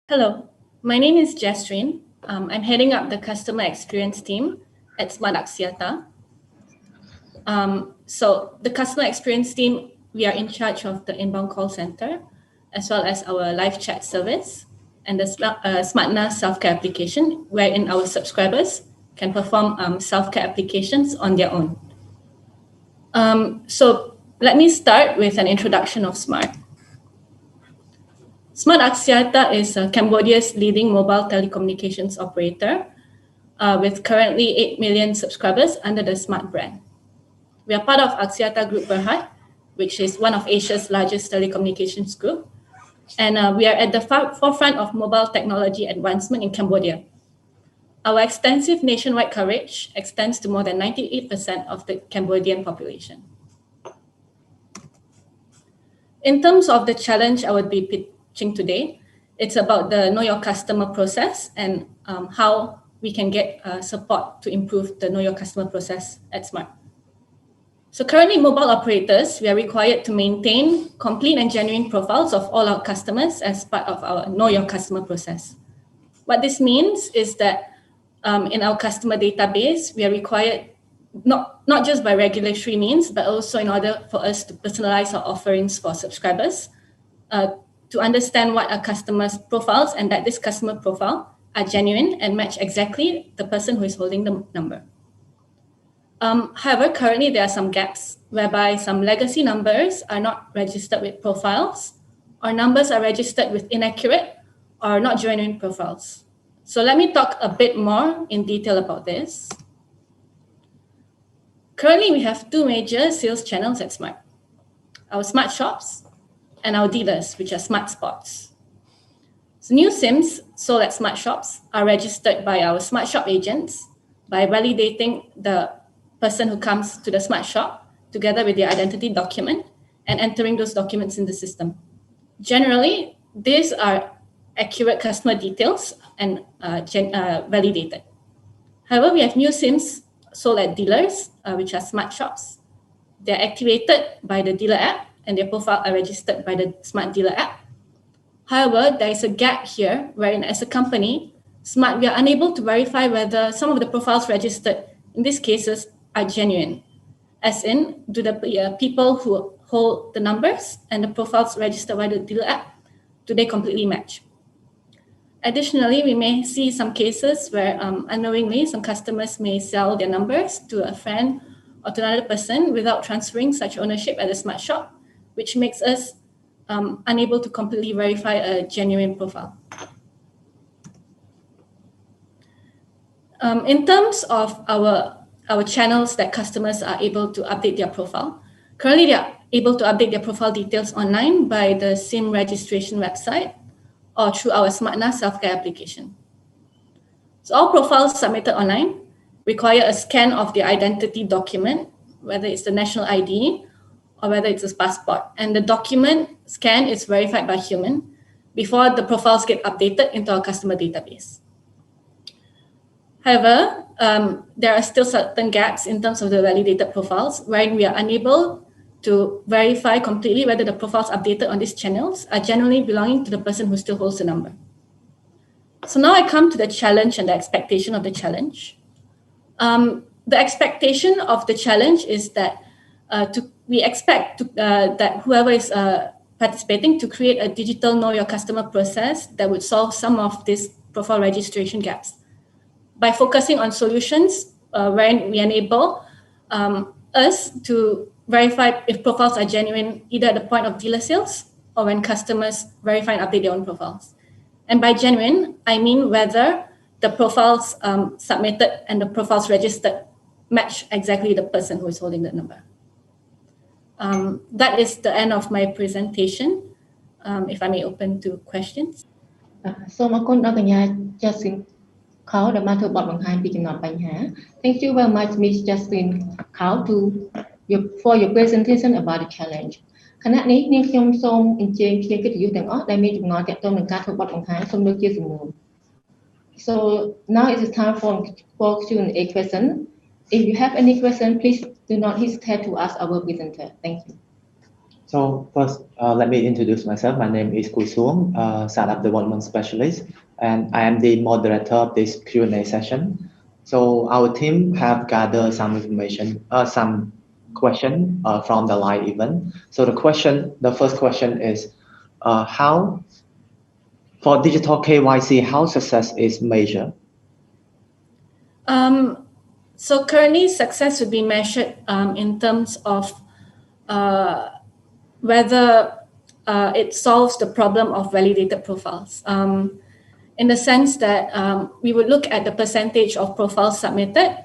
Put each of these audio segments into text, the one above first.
Hello, my name is Jasreen. I'm heading up the customer experience team at Smart Axiata. So the customer experience team, we are in charge of the inbound call center, as well as our live chat service and the SmartNA self-care application, wherein our subscribers can perform self-care applications on their own. So let me start with an introduction of Smart. Smart Axiata is Cambodia's leading mobile telecommunications operator with currently 8 million subscribers under the Smart brand. We are part of Axiata Group Berhad, which is one of Asia's largest telecommunications group. And we are at the forefront of mobile technology advancement in Cambodia. Our extensive nationwide coverage extends to more than 98% of the Cambodian population. In terms of the challenge I would be pitching today, it's about the Know Your Customer process and how we can get support to improve the Know Your Customer process at Smart. So currently, mobile operators, we are required to maintain complete and genuine profiles of all our customers as part of our Know Your Customer process. What this means is that in our customer database, we are required not just by regulatory means, but also in order for us to personalize our offerings for subscribers, to understand what our customers' profiles and that this customer profile are genuine and match exactly the person who is holding the number. However, currently there are some gaps whereby some legacy numbers are not registered with profiles, or numbers are registered with inaccurate or not genuine profiles. So let me talk a bit more in detail about this. Currently, we have two major sales channels at Smart: our Smart Shops and our dealers, which are Smart Spots. So new SIMs sold at Smart Shops are registered by our Smart Shop agents by validating the person who comes to the Smart Shop together with their identity document and entering those documents in the system. Generally, these are accurate customer details and validated. However, we have new SIMs sold at dealers, which are Smart Shops. They're activated by the dealer app and their profile are registered by the Smart Dealer app. However, there is a gap here wherein as a company, Smart, we are unable to verify whether some of the profiles registered in these cases are genuine. As in, do the people who hold the numbers and the profiles registered by the dealer app, do they completely match? Additionally, we may see some cases where unknowingly some customers may sell their numbers to a friend or to another person without transferring such ownership at the Smart Shop, which makes us unable to completely verify a genuine profile. In terms of our channels that customers are able to update their profile, currently they are able to update their profile details online by the SIM registration website or through our SmartNA self-care application. So all profiles submitted online require a scan of the identity document, whether it's the national ID or whether it's a passport. And the document scan is verified by human before the profiles get updated into our customer database. However, there are still certain gaps in terms of the validated profiles, wherein we are unable to verify completely whether the profiles updated on these channels are genuinely belonging to the person who still holds the number. So now I come to the challenge and the expectation of the challenge. The expectation of the challenge is that we expect that whoever is participating to create a digital Know Your Customer process that would solve some of these profile registration gaps by focusing on solutions wherein we enable us to verify if profiles are genuine either at the point of dealer sales or when customers verify and update their own profiles. And by genuine, I mean whether the profiles submitted and the profiles registered match exactly the person who is holding the number. That is the end of my presentation. If I may open to questions. So, Jasreen Kaur, thank you very much, Ms. Jasreen Kaur, for your presentation about the challenge. ขณะนี้នាងខ្ញុំសូមអញ្ជើញភ្ញៀវកិត្តិយសទាំងអស់ដែលមានចំណងទាក់ទងនឹងការធ្វើបទបង្ហាញសូមលើកជាសំណួរ So now it is time for Q&A question. If you have any question, please do not hesitate to ask our presenter. Thank you. So first, let me introduce myself. My name is Kusum, Startup Development Specialist, and I am the moderator of this Q&A session. So our team have gathered some information, some question from the live event. So the first question is, how for digital KYC, how success is measured? So currently, success would be measured in terms of whether it solves the problem of validated profiles. In the sense that we would look at the percentage of profiles submitted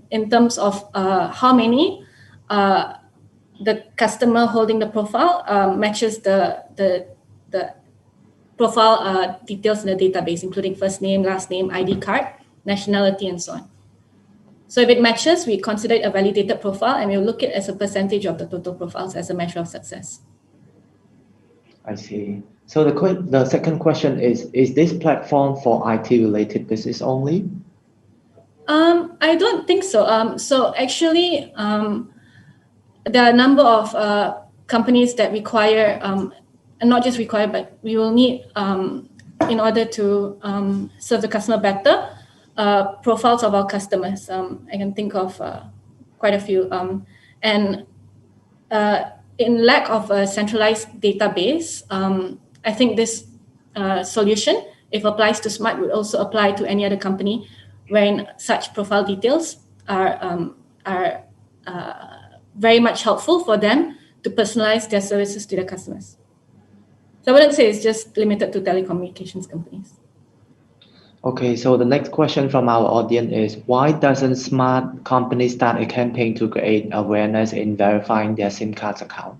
in terms of how many the customer holding the profile matches the profile details in the database, including first name, last name, ID card, nationality, and so on. So if it matches, we consider it a validated profile, and we'll look at it as a percentage of the total profiles as a measure of success. I see. So the second question is this platform for IT-related business only? I don't think so. So actually, there are a number of companies that require, and not just require, but we will need, in order to serve the customer better, profiles of our customers. I can think of quite a few. And in lack of a centralized database, I think this solution, if applies to Smart, would also apply to any other company wherein such profile details are very much helpful for them to personalize their services to their customers. So I wouldn't say it's just limited to telecommunications companies. Okay, so the next question from our audience is, why doesn't Smart companies start a campaign to create awareness in verifying their SIM cards account?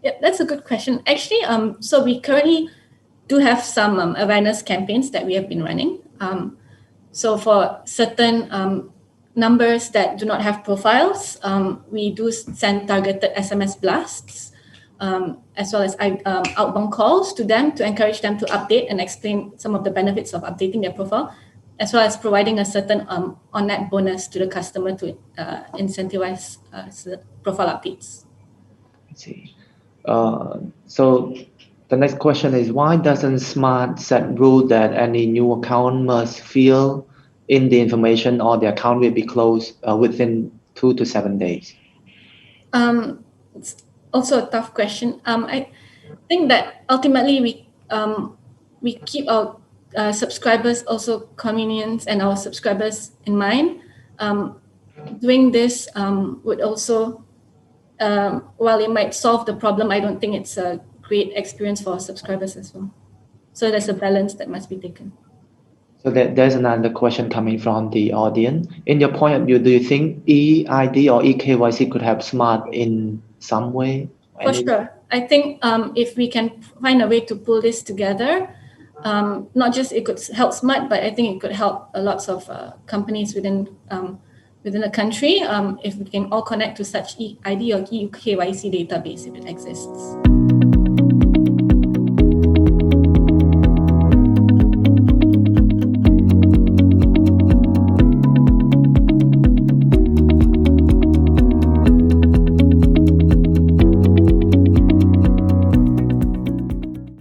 Yeah, that's a good question. Actually, so we currently do have some awareness campaigns that we have been running. So for certain numbers that do not have profiles, we do send targeted SMS blasts, as well as outbound calls to them to encourage them to update and explain some of the benefits of updating their profile, as well as providing a certain on-net bonus to the customer to incentivize profile updates. I see. So the next question is, why doesn't Smart set rule that any new account must fill in the information or the account will be closed within 2 to 7 days? It's also a tough question. I think that ultimately we keep our subscribers also convenience and our subscribers in mind. Doing this would also, while it might solve the problem, I don't think it's a great experience for our subscribers as well. So there's a balance that must be taken. So there's another question coming from the audience. In your point of view, do you think eID or eKYC could help Smart in some way? For sure. I think if we can find a way to pull this together, not just it could help Smart, but I think it could help lots of companies within the country if we can all connect to such eID or eKYC database if it exists.